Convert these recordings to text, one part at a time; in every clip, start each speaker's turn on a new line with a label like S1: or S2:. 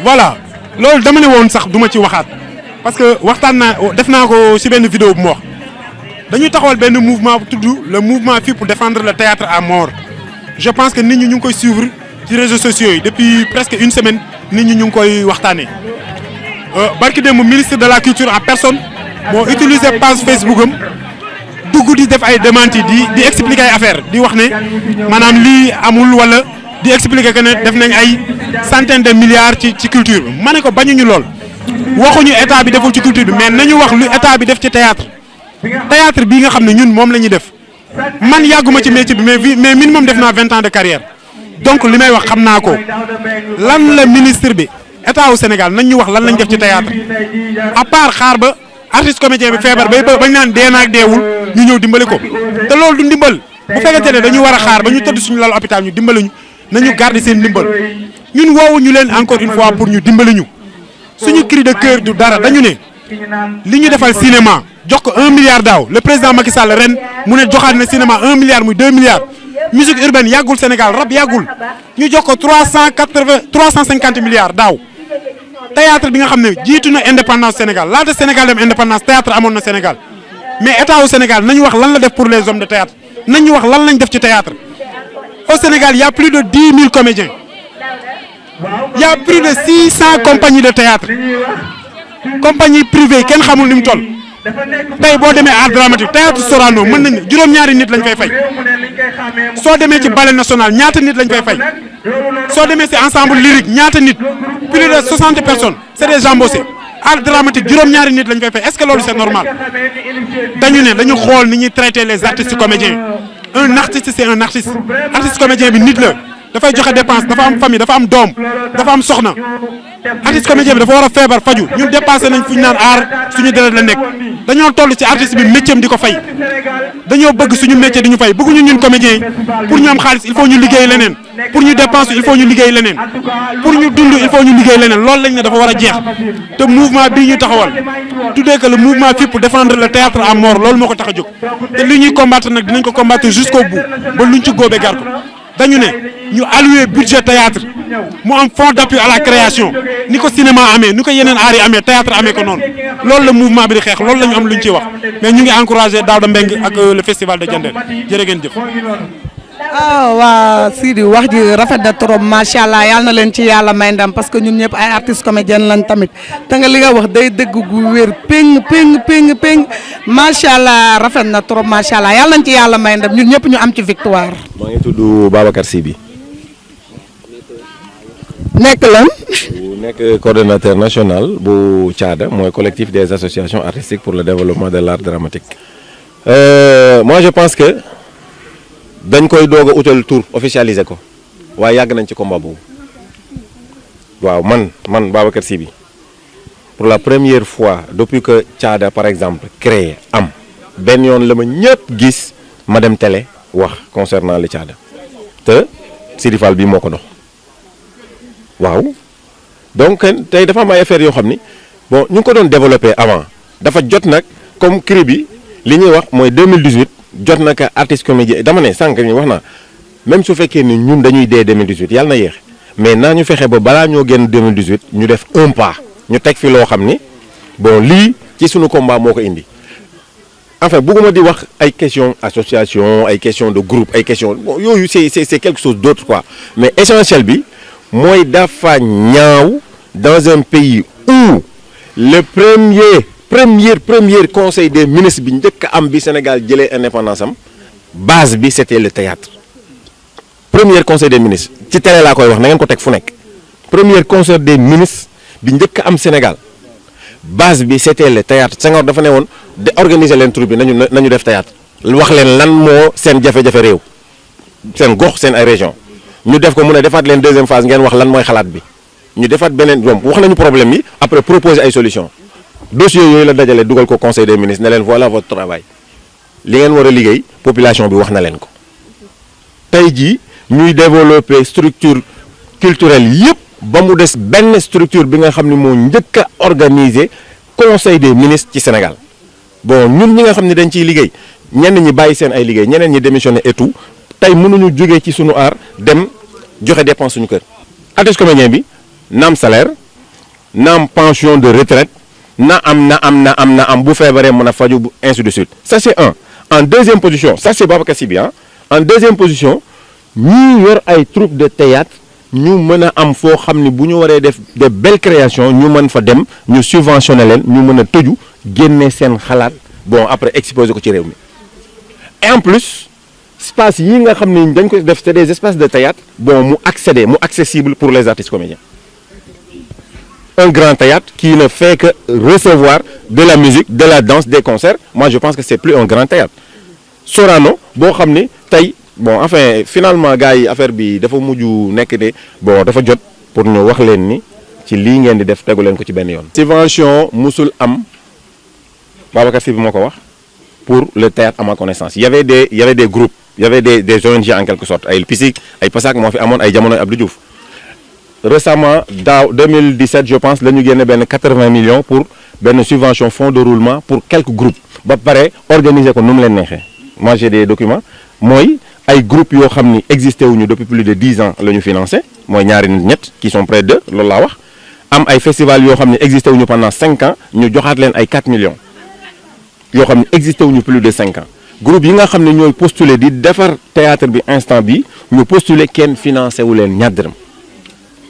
S1: voilà loolu dama ne woon sax duma ci waxaat parce que waxtaan naa def naa ko ci benn vidéo bu mu wax dañuy taxawal benn mouvement bu tudd le mouvement FIP pour défendre le théâtre à mort je pense que nit ñi ñu ngi koy suivre ci réseaux sociaux yi depuis presque une semaine nit ñi ñu ngi koy waxtaanee barki démb ministre de la culture en personne moo utilisé page Facebook am dugg di def ay démenti di expliquer ay affaire di wax ne maanaam lii amul wala di expliquer que ne def nañ ay centaines de milliards ci culture bi ma ne ko bañuñu lool waxuñu état bi deful ci culture bi mais nañu wax lu état bi def ci théâtre bii nga xam ne ñun moom la ñuy def man yàgguma ci métier bi mais minimum def naa 20 ans de carrière donc li may wax xam naa ko lan la ministre bi état wu Sénégal nañ ñu wax lan lañ def ci théâtre à part xaar ba artiste comédien bi feebar bañ naan dee naag deewul ñu ñëw dimbali ko te loolu du ndimbal bu fekkente ne dañu war a xaar ba ñu tëdd suñu lal hôpital ñu dimbali ñu nañu garder seen ndimbal ñun woowuñu leen encore une fois pour ñu dimbali ñu suñu cri de cœur du dara dañu ne li ñu defal cinéma jox ko 1 milliard daaw le président Macky Sall ren mu ne joxaat na cinéma 1 milliard muy 2 milliards musique urbaine yàggul Sénégal rap yàggul ñu jox ko 350 milliards daaw théâtre bi nga xam ne jiitu na indépendance Sénégal laata Sénégal dem indépendance théâtre amoon na Sénégal mais état wu Sénégal nañu wax lan la def pour les hommes de théâtre nañu wax lan lañ def ci théâtre au Sénégal il y a plus de 10 000 comédiens il y a plus de 600 compagnies de théâtre compagnie privée kenn xamul ni mu toll tey boo demee art dramatique théâtre Sorano mën nañ juróom-ñaari nit lañ fay fay soo demee ci ballet national ñaata nit lañ fay fay soo demee ci ensemble lyrique ñaata nit plus de 60 personnes c'est des embauchés art dramatique juróom-ñaari nit lañ fay fay est-ce que loolu c'est normal dañu ne dañu xool ni ñuy traiter les artistes comédiens un artiste c'est un artiste comédien bi nit la dafay joxe dépense dafa am famille dafa am doom dafa am soxna artiste comédien bi dafa war a feebar faju ñun dépassé nañ fu ñu naan aar suñu deret la nekk dañoo toll ci artiste bi métier am di ko fay dañoo bëgg suñu métier di ñu fay bëgguñu ñun comédiens yi pour ñu am xaalis il faut ñu liggéey leneen pour ñu dépense il faut ñu liggéey leneen pour ñu dund il faut ñu liggéey leneen loolu lañ ne dafa war a jeex te mouvement bii ñu taxawal tuddee que le mouvement FIP pour défendre le théâtre à mort loolu moo ko tax a jóg te li ñuy combattre nag dinañ ko combattre jusqu'au bout ba luñ ci góobee gar ko dañu ne ñu allouer budget théâtre mu am fonds d'appui à la création ni ko cinéma amee ni ko yeneen aar yi amee théâtre amee ko noonu loolu la mouvement bi di xeex loolu la ñu am lu ñu ciy wax mais ñu ngi encourager Daouda Mbengue ak le festival de Diender jërë ngeen jëf.
S2: waa Sidi wax ji rafet na trop macha allah yal na leen ci yàlla may ndam parce que ñun ñëpp ay artistes comédiens lañ tamit te nga li nga wax day dëgg gu wér péng macha allah rafet na trop macha allah yal nañ ci yàlla may ndam ñun ñëpp ñu am ci victoire.
S3: maa ngi tudd Babacar Sy bi.
S2: nekk lan.
S3: nekk coordonnateur national bu CADA mooy collectif des associations artistiques pour le développement de l'art dramatique. Moi je pense que. dañ koy doog a utal tour officialisé ko waaye yàgg nañ ci combat boobu waaw man Babacar Sy bi pour la première fois depuis que CADA par exemple créé am benn yoon la ma ñëpp gis ma dem télé wax concernant le CADA te Sidi Fall bi moo ko dox waaw donc tey dafa am ay affaires yoo xam ni bon ñu ngi ko doon développé avant dafa jot nag comme CRI bi li ñuy wax mooy 2018 jot na ka artiste comédien dama ne sànq ñu wax naa même su fekkee ni ñun dañuy dee 2018 yàlla na yéex mais naa ñu fexe ba balaa ñoo génn 2018 ñu def un pas ñu teg fi loo xam ni bon lii ci suñu combat moo ko indi enfin bëgguma di wax ay question association ay question de groupe ay question bon yooyu c'est quelque chose d'autre quoi mais essentiel bi mooy dafa ñaaw dans un pays où le premier conseil des ministres bi njëkk a am bi Sénégal jëlee indépendance am base bi c'était le théâtre premier conseil des ministres ci télé laa koy wax na ngeen ko teg fu nekk premier conseil des ministres bi njëkk a am Sénégal base bi c'était le théâtre Senghor dafa ne woon de organiser leen troupe bi nañu def théâtre wax leen lan moo seen jafe-jafe réew seen gox seen ay région ñu def ko mu ne defaat leen deuxième phase ngeen wax lan mooy xalaat bi ñu defaat beneen ñoom wax nañu problème yi après proposer ay solution dossier yooyu la dajale dugal ko conseil des ministres ne leen voilà votre travail li ngeen war a liggéey population bi wax na leen ko tey jii ñuy développer structure culturelle yëpp ba mu des benn structure bi nga xam ne moo njëkk a organiser conseil des ministres ci Sénégal bon ñun ñi nga xam ne dañ ciy liggéey ñenn ñi bàyyi seen ay liggéey ñeneen ñi démissionné et tout tey mënuñu jógee ci sunu aar dem joxe dépense suñu kër artiste comédien bi naam salaire naam pension de retraite na am bu feebaree mën a faju ainsi de suite ça c'est un. En deuxième position ça c'est Babacar Sy bi en deuxième position ñi yor ay troupe de théâtre ñu mën a am foo xam ni bu ñu waree def de belles créations ñu mën fa dem ñu subventionné leen ñu mën a tëju génne seen xalaat bon après exposer ko ci réew mi et en plus espace yi nga xam ni dañ ko def c'est des espaces de théâtre bon mu accessible pour les artistes comédiens. Un grand théâtre qui ne fait que recevoir de la musique, de la danse, des concerts. Moi, je pense que c'est plus un grand théâtre. Sorano, bon, xamné tay bon enfin finalement gars yi affaire bi dafa muju nek né bon dafa jot pour ñu wax leen ni ci li ngeen di def tegu leen ko ci ben yoon. Subvention musul am Babacar Sy bi moko wax pour le théâtre à ma connaissance. Il y avait des groupes, il y avait des ONG en quelque sorte. Ay PISIC, ay PASAC mo fi amone ay jamono Abdou Diouf. Récemment, en 2017, je pense, nous avons gagné 80 millions pour une subvention fonds de roulement pour quelques groupes. Pareil, organiser comme nous l'avons fait. Moi, j'ai des documents. Moi, les groupes qui existaient depuis plus de 10 ans, nous financé. Moi, il y a qui sont près d'eux. Il y a des festivals qui existaient pendant 5 ans. Nous avons 4 millions. Ils existaient depuis plus de 5 ans. Groupe qui ont postulé de faire théâtre instant, nous postulé qui financé ou les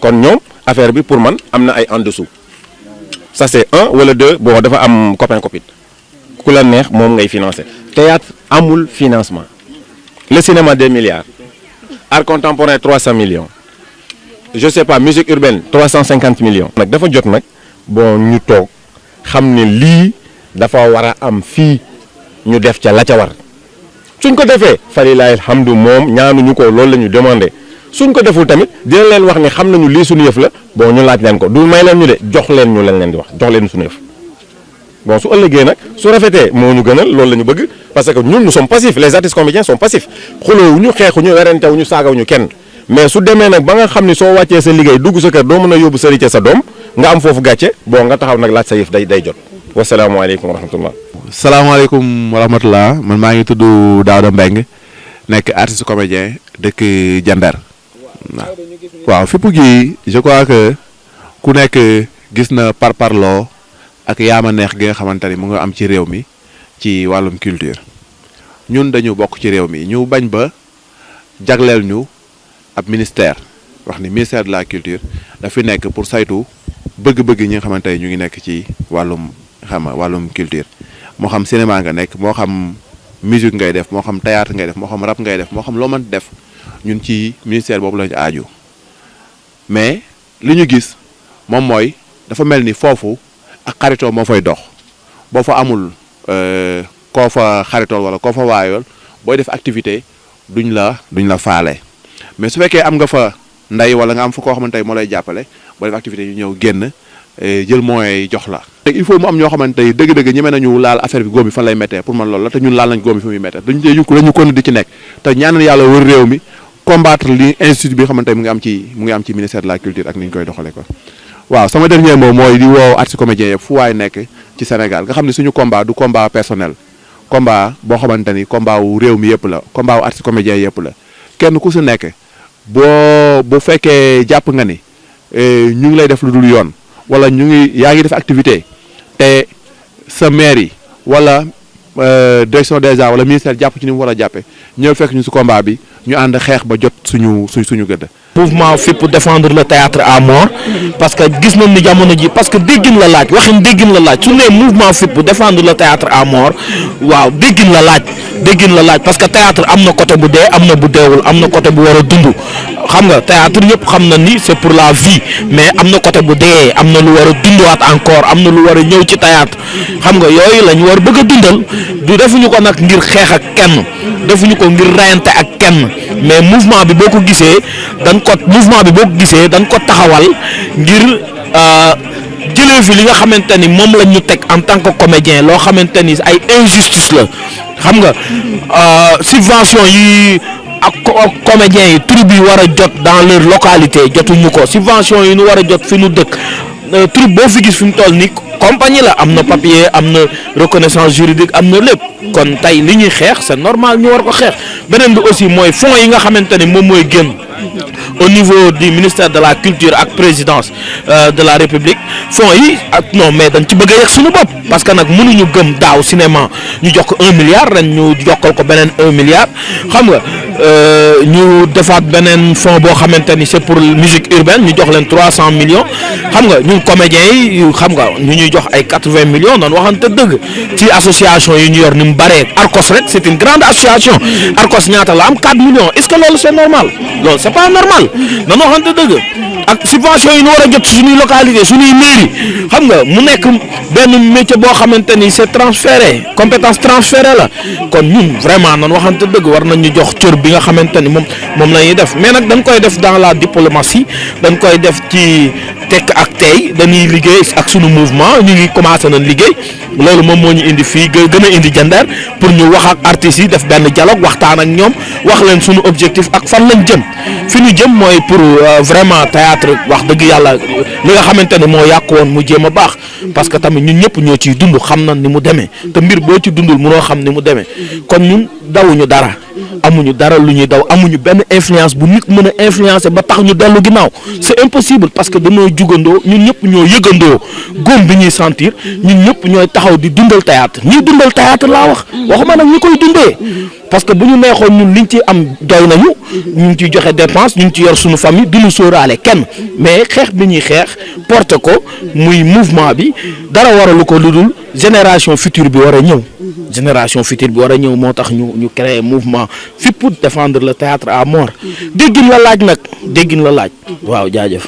S3: kon ñom affaire bi pour man amna ay en dessous ça c'est un wala deux bon dafa am copain copine ku la neex mom ngay financer théâtre amul financement le cinéma 2 milliards art contemporain 300 millions je sais pas musique urbaine 350 millions nak dafa jot nak bon ñu tok xamni li dafa wara am fi ñu def ca la ca war suñ ko defee falilahi alhamdu mom ñaanu ñuko loolu lañu demander suñ ko deful tamit dina leen wax ni xam nañu lii suñu yëf la bon ñu laaj leen ko du may leen ñu de jox leen ñu leen di wax jox leen suñu yëf bon su ëllëgee nag su rafetee moo ñu gënal loolu la ñu bëgg parce que ñun nous sommes passifs les artistes comédiens sont passifs xuloowuñu xeexuñu werantewuñu saagawuñu kenn mais su demee nag ba nga xam ni soo wàccee sa liggéey dugg sa kër doo mën a yóbbu sëriñ sa doom nga am foofu gàcce bon nga taxaw nag laaj sa yëf day jot wasalaamaaleykum wa rahmatullah.
S4: salaamaaleykum wa rahmatullah man maa ngi tudd Daouda Mbengue nekk artiste comédien dëkk Diender. waaw fépp gi je crois que ku nekk gis na parparloo ak yaama neex gi nga xamante ni mu nga am ci réew mi ci wàllum culture ñun dañu bokk ci réew mi ñu bañ ba jagleel ñu ab ministère wax ni ministère de la culture dafi nekk pour saytu bëgg-bëgg ñi nga xamante ni ñu ngi nekk ci wàllum wàllum culture moo xam cinéma nga nekk moo xam musique ngay def moo xam théâtre ngay def moo xam rap ngay def moo xam loo mën def ñun ci ministère boobu lañu aaju mais li ñu gis moom mooy dafa mel ni foofu ak xaritoo moo fay dox boo fa amul koo fa xaritool wala koo fa waayool booy def activité duñ la faale mais su fekkee am nga fa ndey wala nga am fa koo xamante ni moo lay jàppale boo def activité ñu ñëw génn jël moyens yi jox la. il faut mu am ñoo xamante ni dëgg-dëgg ñeme nañu laal affaire bi góom bi fan lay méttee pour man loolu la te ñun laal nañ góom bi fa muy méttee dañu kon di ci nekk te ñaanal yàlla wër réew mi combattre li institut bi xamante ni mu ngi am ci ministère de la culture ak ni ñu koy doxalee ko. waaw sama dernier mot mooy di woo artiste comédien yëpp fu waay nekk ci Sénégal nga xam ne suñu combat du combat personnel combat boo xamante ni combat wu réew mi yëpp la combat wu artiste comédien yëpp la kenn ku si nekk bu fekkee jàpp nga ni ñu ngi lay def lu dul yoon wala yaa ngi def activité te sa mairie wala direction des arts wala ministère jàpp ci ni mu war a jàppe ñëw fekk ñu si combat bi ñu ànd xeex ba jot suñu gëdd.
S5: mouvement FIP pour défendre le théâtre à mort parce que gis nañ ni jamono ji parce que déggin la laaj waxin déggin la laaj su ne mouvement FIP pour défendre le théâtre à mort waaw déggin la laaj parce que théâtre am na côté bu dee am na bu deewul am na côté bu war a dund xam nga théâtre ñëpp xam na ni c'est pour la vie mais am na côté bu dee am na lu war a dunduwaat encore am na lu war a ñëw ci théâtre xam nga yooyu lañ war bëgg a dundal du defuñu ko nag ngir xeex ak kenn defuñu ko ngir rayante ak kenn mais mouvement bi boo ko gisee dañ ko taxawal ngir jëlee fi li nga xamante ni moom lañ ñu teg en tant que comédien loo xamante ni ay injustice la xam nga subvention yi ak comédiens yi troupe yi war a jot dans leur localité jotuñu ko subvention yi ñu war a jot fi ñu dëkk troupe boo fi gis fi mu toll ni compagnie la am na papier am na reconnaissance juridique am na lépp kon tey li ñuy xeex c'est normal ñu war ko xeex beneen bi aussi mooy fonds yi nga xamante ni moom mooy génn au niveau du ministère de la culture ak présidence de la république fonds yi ak non mais dañ ci bëgg a yegg suñu bopp parce que nag mënuñu gëm daaw cinéma ñu jox ko 1 milliard ren ñu jokkal ko beneen 1 milliard xam nga ñu defaat beneen fonds boo xamante ni c'est pour musique urbaine ñu jox leen 300 millions xam nga ñun comédiens yi xam nga ñu ñuy jox ay 80 millions noonu waxante dëgg ci association yi ñu yor ni mu bëree Arcos rek c'est une grande association Arcos ñaata la am 4 millions est-ce que loolu c'est normal loolu c'est pas normal noonu waxante dëgg ak subvention yi ñu war a jot ci suñuy localité suñuy mairie xam nga mu nekk benn métier boo xamante ni c'est transféré compétence transférée la kon ñun vraiment noonu waxante dëgg war nañ ñu jox cër bi nga xamante ni moom la ñuy def mais nag dañ koy def dans la diplomatie dañ koy def ci tekk ak tey dañuy liggéey ak sunu mouvement ñu ngi commencé nañ liggéey loolu moom moo ñu indi fii gën a indi Diender pour ñu wax ak artistes yi def benn dialogue waxtaan ak ñoom wax leen sunu objectif ak fan lañ jëm fi ñu jëm mooy pour vraiment théâtre wax dëgg yàlla li nga xamante ne moo yàq woon mu jéem a baax parce que tamit ñun ñëpp ñoo ciy dund xam nañ ni mu demee te mbir boo ci dundul mënoo xam ni mu demee kon ñun dawuñu dara amuñu dara lu ñuy daw amuñu benn influence bu nit mën a influencer ba tax ñu dellu ginnaaw c'est impossible parce que dañoo jugandoo ñun ñëpp ñoo yëgandoo góom bi ñuy sentir ñun ñëpp ñooy taxaw di dundal théâtre ñiy dundal théâtre laa wax waxuma nag ñi koy dundee parce que bu ñu neexoon ñun liñ ci am doy nañu ñu ngi ciy joxe dépense ñu ngi ci yor suñu famille duñu sóoraale kenn mais xeex bi ñuy xeex porter ko muy mouvement bi dara waralu ko lu dul génération future bi war a ñëw génération future bi war a ñëw moo tax ñu créer mouvement FIP pour défendre le théâtre à mort déggin la laaj nag déggin la laaj waaw jaajëf